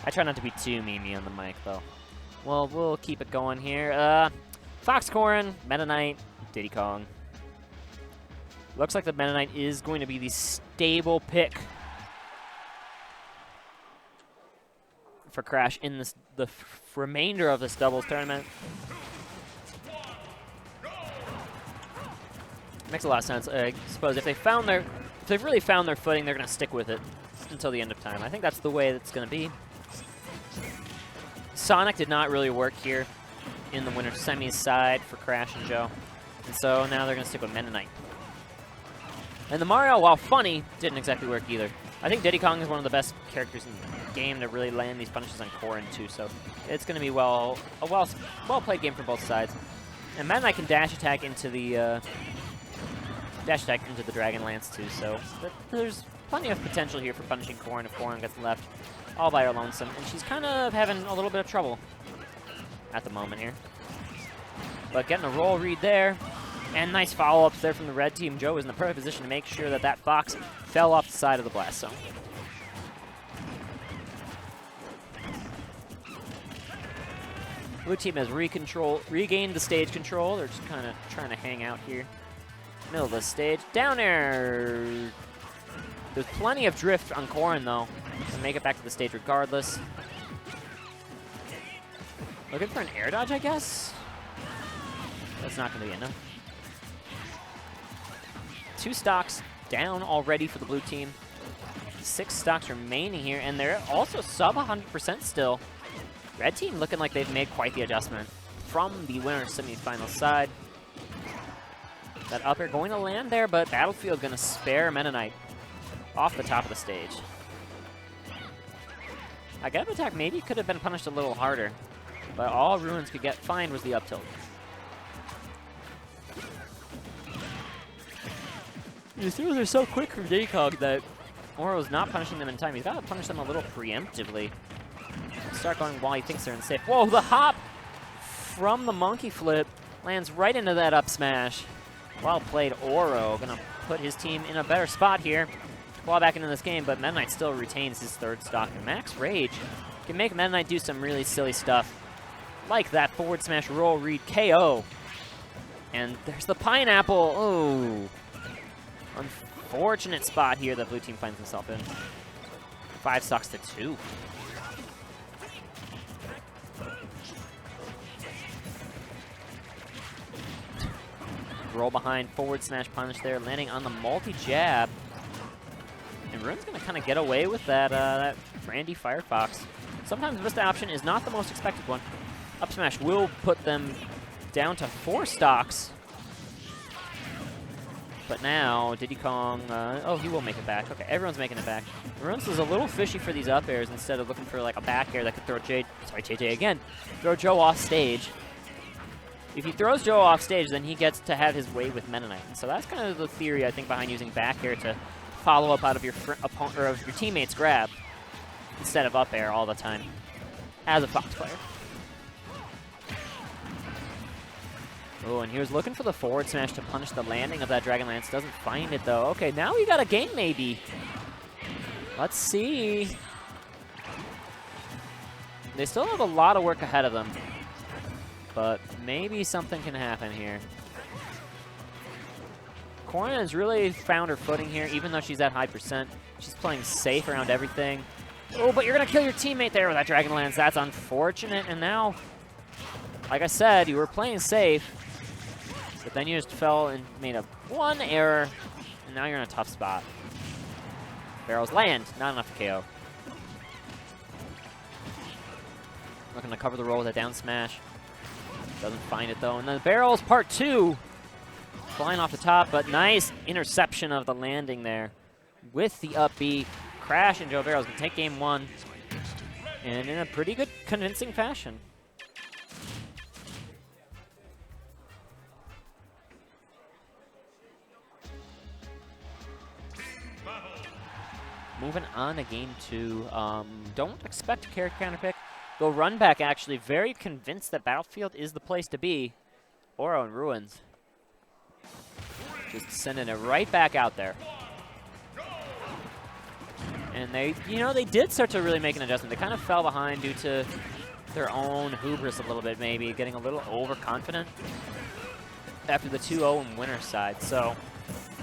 I try not to be too memey on the mic, though. Well, we'll keep it going here. Foxcorn, Meta Knight, Diddy Kong. Looks like the Meta Knight is going to be the stable pick for Crash in this, the remainder of this doubles tournament. Makes a lot of sense. I suppose if they've really found their footing, they're going to stick with it until the end of time. I think that's the way it's going to be. Sonic did not really work here in the winner semis side for Crash and Joe, and so now they're going to stick with Meta Knight. And the Mario, while funny, didn't exactly work either. I think Diddy Kong is one of the best characters in the game to really land these punishes on Corrin too, so it's going to be a well-played game for both sides. And Meta Knight can dash attack into the Dragon Lance too, so there's plenty of potential here for punishing Corrin if Corrin gets left all by her lonesome. And she's kind of having a little bit of trouble at the moment here. But getting a roll read there. And nice follow-ups there from the red team. Joe is in the perfect position to make sure that that fox fell off the side of the blast zone. Blue team has regained the stage control. They're just kind of trying to hang out here. Middle of the stage. Down air. There's plenty of drift on Corrin, though, to make it back to the stage regardless. Looking for an air dodge, I guess? That's not going to be enough. 2 stocks down already for the blue team. 6 stocks remaining here, and they're also sub 100% still. Red team looking like they've made quite the adjustment from the winner semifinal side. That up air going to land there, but Battlefield going to spare Meta Knight off the top of the stage. I get attack maybe could have been punished a little harder, but all Ruins could find was the up tilt. These throws are so quick from Diddy Kong that Oro's not punishing them in time. He's got to punish them a little preemptively. Start going while he thinks they're unsafe. Whoa, the hop from the monkey flip lands right into that up smash. Well played, Oro. Gonna put his team in a better spot here. Claw back into this game, but Meta Knight still retains his 3rd stock. And Max Rage can make Meta Knight do some really silly stuff, like that forward smash roll read KO. And there's the pineapple. Oh. Unfortunate spot here that blue team finds himself in. 5 stocks to 2. Roll behind, forward smash punish there, landing on the multi-jab. And Ruin's going to kind of get away with that Randy Firefox. Sometimes this option is not the most expected one. Up smash will put them down to 4 stocks. But now, Diddy Kong, oh, he will make it back. Okay, everyone's making it back. Ruins is a little fishy for these up airs instead of looking for like a back air that could throw JJ again, throw Joe off stage. If he throws Joe off stage, then he gets to have his way with Meta Knight. And so that's kind of the theory, I think, behind using back air to follow up out of your opponent or of your teammate's grab instead of up air all the time as a Fox player. Oh, and he was looking for the forward smash to punish the landing of that Dragon Lance. Doesn't find it, though. Okay, now we got a game, maybe. Let's see. They still have a lot of work ahead of them, but maybe something can happen here. Corrin has really found her footing here, even though she's at high percent. She's playing safe around everything. Oh, but you're going to kill your teammate there with that Dragon Lance. That's unfortunate. And now, like I said, you were playing safe, but then you just fell and made a 1 error, and now you're in a tough spot. Barrels land, not enough to KO. Looking to cover the roll with a down smash. Doesn't find it, though. And the barrels, part 2. Flying off the top, but nice interception of the landing there with the up B. Crash and Joe Barrels can take game 1, and in a pretty good, convincing fashion. Moving on to game 2. Don't expect a character counter pick. They'll run back, actually. Very convinced that Battlefield is the place to be. Oro and Ruins. Just sending it right back out there. And they, you know, they did start to really make an adjustment. They kind of fell behind due to their own hubris a little bit, maybe, getting a little overconfident after the 2-0 in winner's side. So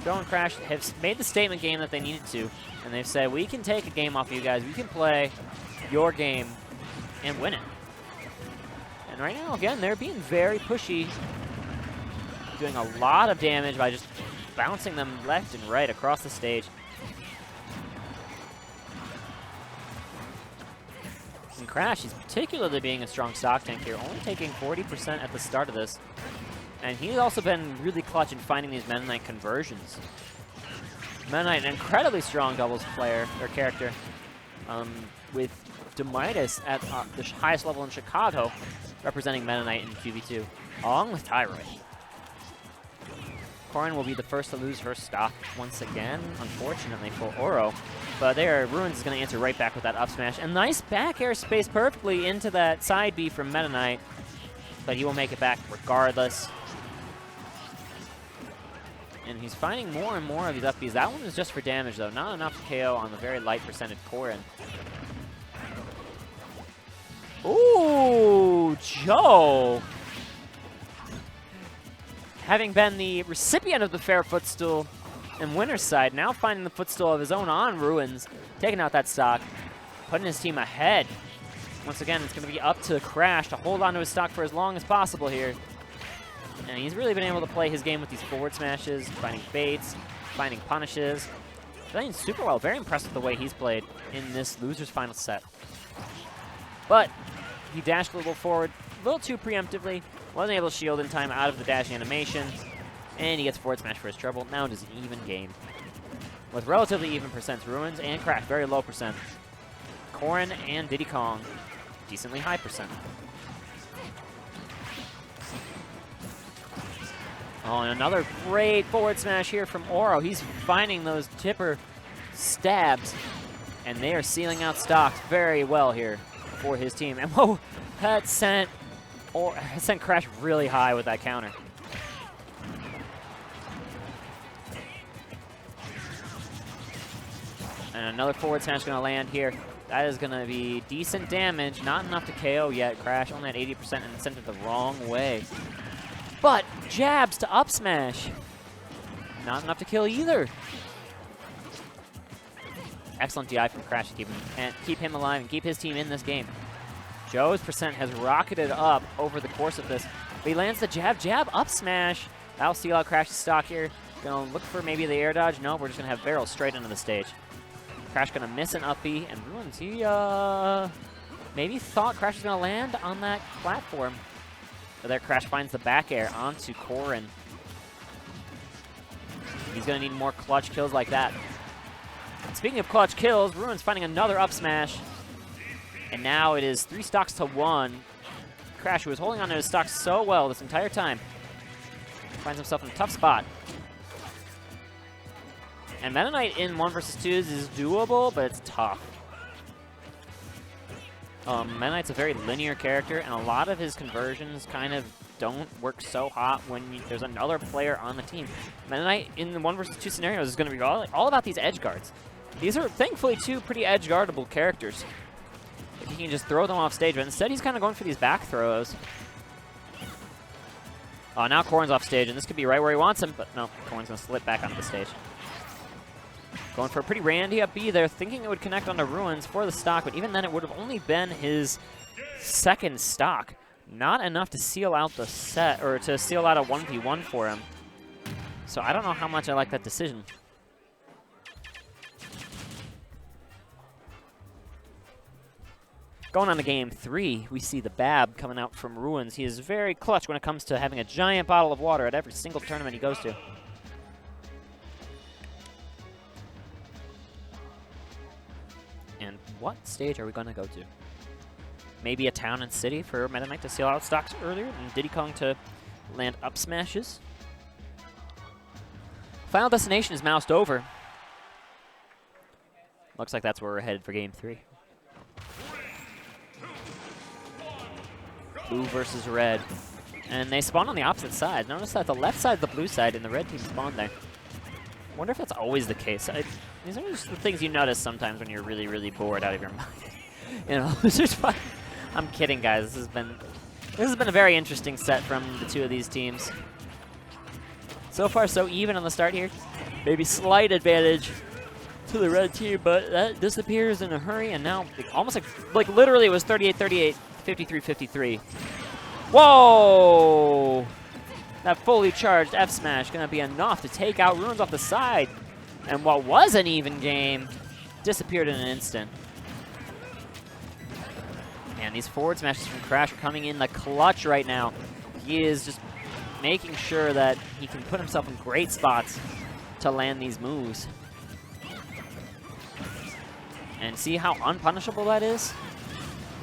Joe and Crash have made the statement game that they needed to, and they've said, we can take a game off of you guys. We can play your game and win it. And right now, again, they're being very pushy, doing a lot of damage by just bouncing them left and right across the stage. And Crash, he's particularly being a strong stock tank here, only taking 40% at the start of this. And he's also been really clutch in finding these Meta Knight conversions. Meta Knight, an incredibly strong doubles player, or character, with Demitis at the highest level in Chicago, representing Meta Knight in QV2, along with Thyroid. Corin will be the first to lose her stock once again, unfortunately for Oro. But there, Ruins is going to answer right back with that up smash. And nice back air space perfectly into that side B from Meta Knight. But he will make it back regardless. And he's finding more and more of these up Bs. That one is just for damage, though. Not enough to KO on the very light percentage Corin. Ooh, Joe! Having been the recipient of the fair footstool in winner's side, now finding the footstool of his own on Ruins, taking out that stock, putting his team ahead. Once again, it's going to be up to Crash to hold on to his stock for as long as possible here. And he's really been able to play his game with these forward smashes, finding baits, finding punishes. Playing super well. Very impressed with the way he's played in this loser's final set. But he dashed a little forward, a little too preemptively. Wasn't able to shield in time out of the dash animation. And he gets forward smash for his treble. Now it is an even game. With relatively even percents, Ruins and Crash, very low percent. Corin and Diddy Kong, decently high percent. Oh, and another great forward smash here from Oro. He's finding those tipper stabs, and they are sealing out stocks very well here for his team. And whoa, that sent Crash really high with that counter. And another forward smash going to land here. That is going to be decent damage. Not enough to KO yet. Crash only at 80% and sent it the wrong way. But jabs to up smash. Not enough to kill either. Excellent DI from Crash to keep him alive and keep his team in this game. Joe's percent has rocketed up over the course of this. But he lands the jab, up smash. That'll steal out Crash's stock here. Gonna look for maybe the air dodge. No, we're just gonna have barrels straight into the stage. Crash gonna miss an up B, and Ruins, he maybe thought Crash was gonna land on that platform. But there, Crash finds the back air onto Corin. He's gonna need more clutch kills like that. And speaking of clutch kills, Ruins finding another up smash. And now it is 3 stocks to 1. Crash, who was holding on to his stocks so well this entire time, finds himself in a tough spot. And Meta Knight in 1 versus 2s is doable, but it's tough. Meta Knight's a very linear character, and a lot of his conversions kind of don't work so hot when there's another player on the team. Meta Knight in the 1 versus 2 scenarios is going to be all about these edge guards. These are, thankfully, 2 pretty edge guardable characters. If he can just throw them off stage, but instead he's kind of going for these back throws. Now Corin's off stage, and this could be right where he wants him, but no, Corin's going to slip back onto the stage. Going for a pretty randy up B there, thinking it would connect onto Ruins for the stock, but even then it would have only been his second stock. Not enough to seal out the set, or to seal out a 1v1 for him. So I don't know how much I like that decision. Going on to game 3, we see the Bab coming out from Ruins. He is very clutch when it comes to having a giant bottle of water at every single tournament he goes to. And what stage are we going to go to? Maybe a town and city for Meta Knight to seal out stocks earlier, and Diddy Kong to land up smashes. Final destination is moused over. Looks like that's where we're headed for game 3. Blue versus red. And they spawn on the opposite side. Notice that the left side is the blue side and the red team spawned there. Wonder if that's always the case. These are just the things you notice sometimes when you're really, really bored out of your mind. You know, it's just fun. I'm kidding, guys. This has been a very interesting set from the two of these teams. So far, so even on the start here. Maybe slight advantage to the red team, but that disappears in a hurry, and now almost like literally it was 38-38, 53-53. Whoa! That fully charged F smash gonna be enough to take out Ruins off the side, and what was an even game disappeared in an instant. Man, these forward smashes from Crash are coming in the clutch right now. He is just making sure that he can put himself in great spots to land these moves. And see how unpunishable that is?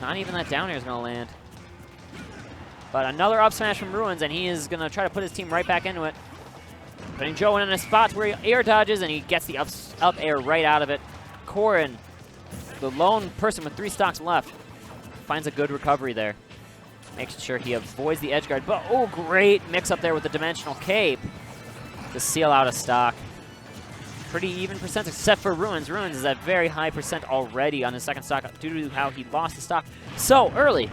Not even that down air is gonna land. But another up smash from Ruins, and he is gonna try to put his team right back into it. Putting Joe in a spot where he air dodges, and he gets the up air right out of it. Corrin, the lone person with 3 stocks left, finds a good recovery there. Makes sure he avoids the edge guard, but oh, great mix up there with the dimensional cape to seal out a stock. Pretty even percent, except for Ruins. Ruins is at very high percent already on his second stock due to how he lost the stock so early.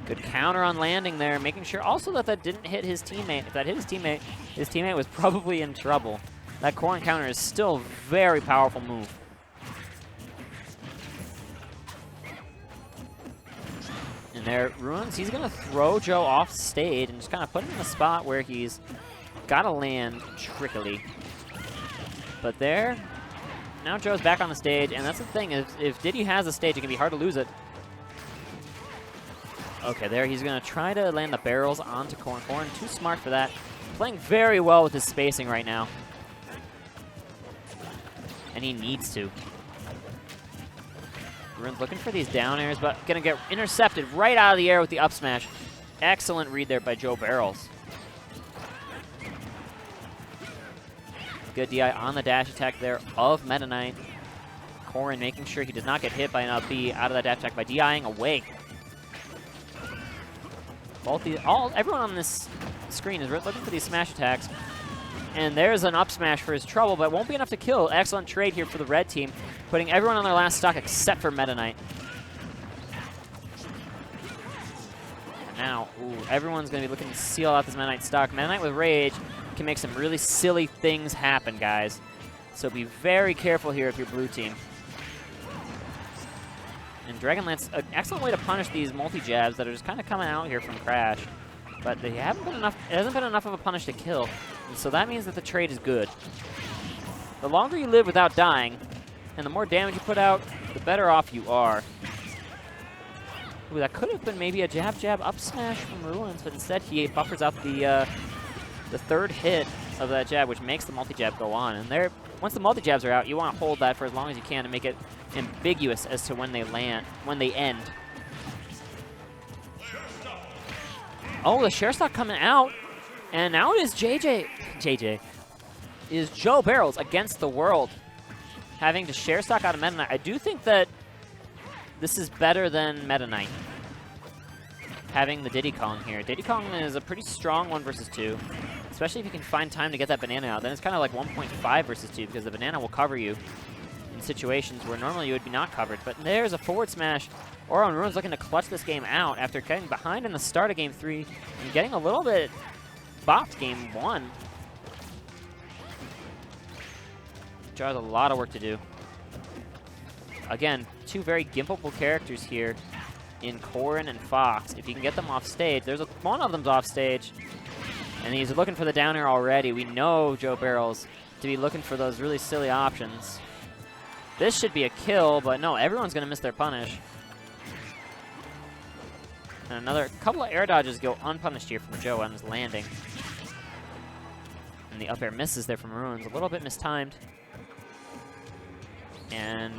Good counter on landing there, making sure also that didn't hit his teammate. If that hit his teammate was probably in trouble. That Corrin counter is still a very powerful move. And there, Ruins, he's going to throw Joe off stage and just kind of put him in a spot where he's got to land trickily. But there, now Joe's back on the stage, and that's the thing, if Diddy has the stage, it can be hard to lose it. Okay, there, he's going to try to land the barrels onto Corrin. Corrin, too smart for that. Playing very well with his spacing right now. And he needs to. Ruins looking for these down airs, but gonna get intercepted right out of the air with the up smash. Excellent read there by Joe Barrels. Good DI on the dash attack there of Meta Knight. Corrin making sure he does not get hit by an up B out of that dash attack by DIing away. Everyone on this screen is looking for these smash attacks. And there's an up smash for his trouble, but it won't be enough to kill. Excellent trade here for the red team, putting everyone on their last stock except for Meta Knight. Now, ooh, everyone's going to be looking to seal out this Meta Knight stock. Meta Knight with Rage can make some really silly things happen, guys. So be very careful here if you're blue team. And Dragon Lance, an excellent way to punish these multi-jabs that are just kind of coming out here from Crash. But they haven't been enough. It hasn't been enough of a punish to kill, and so that means that the trade is good. The longer you live without dying, and the more damage you put out, the better off you are. Ooh, that could have been maybe a jab up smash from Ruins, but instead he buffers out the third hit of that jab, which makes the multi-jab go on. And there, once the multi-jabs are out, you want to hold that for as long as you can to make it ambiguous as to when they end. Oh, the share stock coming out, and now it is Joe Barrels against the world, having to share stock out of Meta Knight. I do think that this is better than Meta Knight, having the Diddy Kong here. Diddy Kong is a pretty strong 1 versus 2, especially if you can find time to get that banana out. Then it's kind of like 1.5 versus 2, because the banana will cover you in situations where normally you would be not covered. But there's a forward smash. Oron Ruins looking to clutch this game out after getting behind in the start of Game 3 and getting a little bit bopped Game 1. Joe has a lot of work to do. Again, 2 very gimpable characters here in Corrin and Fox. If you can get them off stage, one of them's off stage, and he's looking for the down air already. We know Joe Barrels to be looking for those really silly options. This should be a kill, but no, everyone's going to miss their punish. And another couple of air dodges go unpunished here from Joe on his landing. And the up air misses there from Ruins. A little bit mistimed. And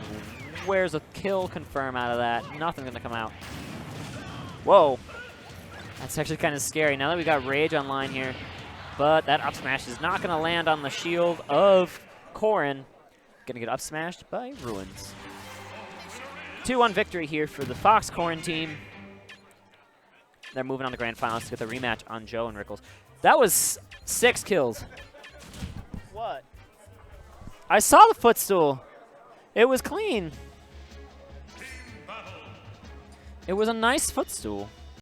where's a kill confirm out of that? Nothing's going to come out. Whoa. That's actually kind of scary. Now that we got Rage online here. But that up smash is not going to land on the shield of Corrin. Going to get up smashed by Ruins. 2-1 victory here for the Fox Corrin team. They're moving on to grand finals to get the rematch on Joe and Rickles. That was 6 kills. What? I saw the footstool. It was clean. It was a nice footstool.